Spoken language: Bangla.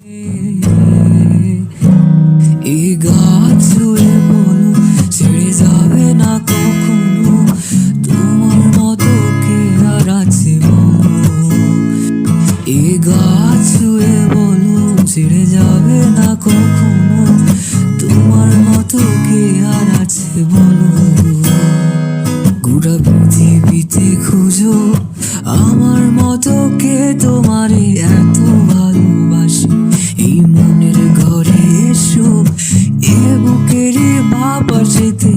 এই গাছ ছুঁয়ে বলো ছেড়ে যাবে না কখনো, তোমার মতো কে আর আছে বলো। এই গাছ ছুঁয়ে বলো ছেড়ে যাবে না কখনো, তোমার মতো কে আর আছে বলো। গোটা পৃথিবীতে খুঁজো আমার মতো কে তোমারে এত ভালোবাসে। এই মনের ঘরে এসো, এ বুকেরই বাপাশেতে